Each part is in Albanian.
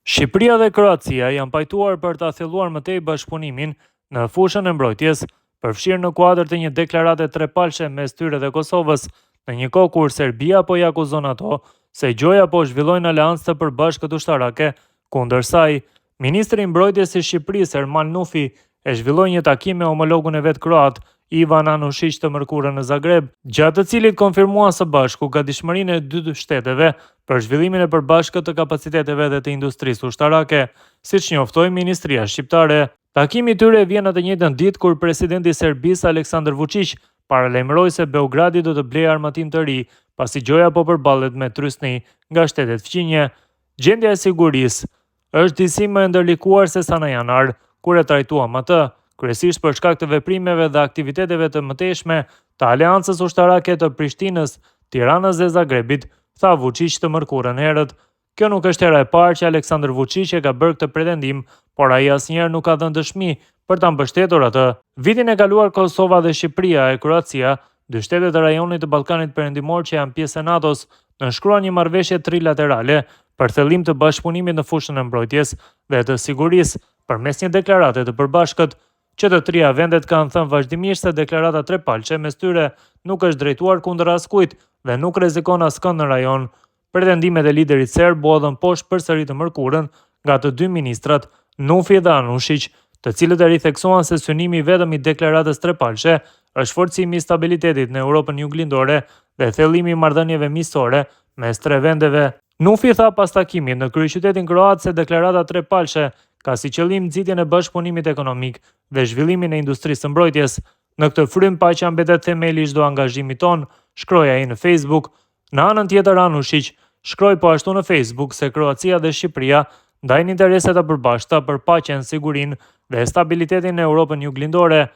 Shqipëria dhe Kroacia janë pajtuar për ta thelluar më tej bashkëpunimin në fushën e mbrojtjes, përfshirë në kuadër të një deklarate trepalshe mes tyre dhe Kosovës, në një kohë kur Serbia po i akuzon ato se gjoja po zhvillojnë aleancë të përbashkët ushtarake kundër saj. Ministri i mbrojtjes i Shqipërisë Ermal Nufi e zhvilloi një takim me homologun e vet kroat, Ivan Anušić, të mërkurën në Zagreb, gjatë të cilit konfirmuan së bashku gatishmërinë e dy shteteve për zhvillimin e përbashkët të kapaciteteve dhe të industrisë ushtarake, siç njoftoi Ministria Shqiptare. Takimi i tyre vjen në të njëjtën ditë kur presidenti i Serbisë Aleksandar Vučić paralajmëroi se Beogradi do të blejë armatim të ri, pasi gjoja po përballet me trysni nga shtetet fqinje. Gjendja e sigurisë është disi më e ndërlikuar se sa në janar, kur e trajtuam atë, kryesisht për shkak të veprimeve dhe aktiviteteve të mëtejshme të aleancës ushtarake të Prishtinës, Tiranës dhe Zagrebit, tha Vučić të mërkurën herët. Kjo nuk është hera e parë që Aleksandar Vučić e ka bërë këtë pretendim, por ai asnjëherë nuk ka dhënë dëshmi për ta mbështetur atë. Vitin e kaluar Kosova dhe Shqipëria e Kroacia, dy shtete të rajonit të Ballkanit Perëndimor që janë pjesë e NATO-s, nënshkruan një marrëveshje trilaterale për thellim të bashkëpunimit në fushën e mbrojtjes dhe të sigurisë përmes një deklarate të përbashkët, që të trija vendet kanë thënë vazhdimisht se deklarata trepalçe mes tyre nuk është drejtuar kundër askujt dhe nuk rrezikon askënd në rajon. Pretendimet e liderit serb bodhën poshtë përsëri të mërkurën nga të dy ministrat, Nufi dhe Anušić, të cilët e ritheksuan se synimi vetëm i deklaratës trepalçe është forcimi i stabilitetit në Europën Juglindore dhe thellimi i marrëdhënieve miqësore mes tre vendeve. Nufi tha pas takimit në kryeqytetin kroat se deklarata trepalçe ka si qëllim nxitjen e bashkëpunimit ekonomik dhe zhvillimin e industrisë së mbrojtjes. Në këtë frym paqja mbetet themeli i çdo angazhimi ton, shkroi ai në Facebook. Në anën tjetër, Anušić shkroi po ashtu në Facebook se Kroacia dhe Shqipëria ndajnë interese të përbashkëta për paqen, sigurinë dhe stabilitetin në Europën Juglindore.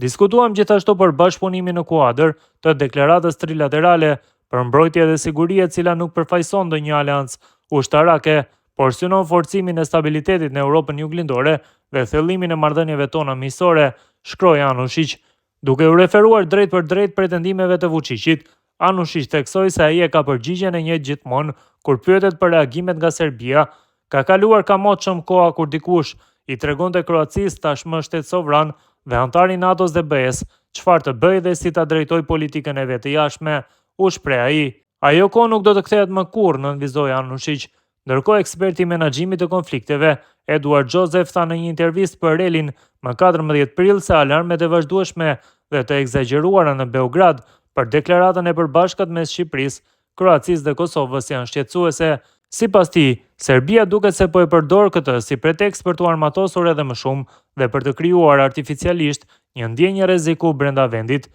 Diskutuam gjithashtu për bashkëpunimin në kuadër të deklaratës trilaterale për mbrojtje dhe siguri, e cila nuk përfaqëson ndonjë aleancë ushtarake, por synon forcimin e stabilitetit në Europën Juglindore dhe thellimin e marrëdhënieve tona miqësore, shkroi Anušić. Duke u referuar drejt për drejt pretendimeve të Vučićit, Anušić theksoi se ai e ka përgjigjen e njëjtë gjithmonë kur pyetet për reagimet nga Serbia. Ka kaluar kamotshëm koha kur dikush i tregonte Kroacisë, tashmë shtet sovran dhe antar i NATO-s dhe BE-s, çfarë të bëjë dhe si ta drejtojë politikën e vet të jashtme, u shpreh ai. Ajo kohë nuk do të kthehet më kurrë, nënvizoi Anušić. Ndërkohë, eksperti i menaxhimit të konflikteve, Eduard Joseph, tha në një intervistë për Relin më 14 prill se alarmet e vazhdueshme dhe të egzageruara në Beograd për deklaratën e përbashkët mes Shqipërisë, Kroacisë dhe Kosovës janë shqetësuese. Sipas tij, Serbia duket se po e përdor këtë si pretekst për t'u armatosur edhe më shumë dhe për të krijuar artificialisht një ndjenjë rreziku brenda vendit.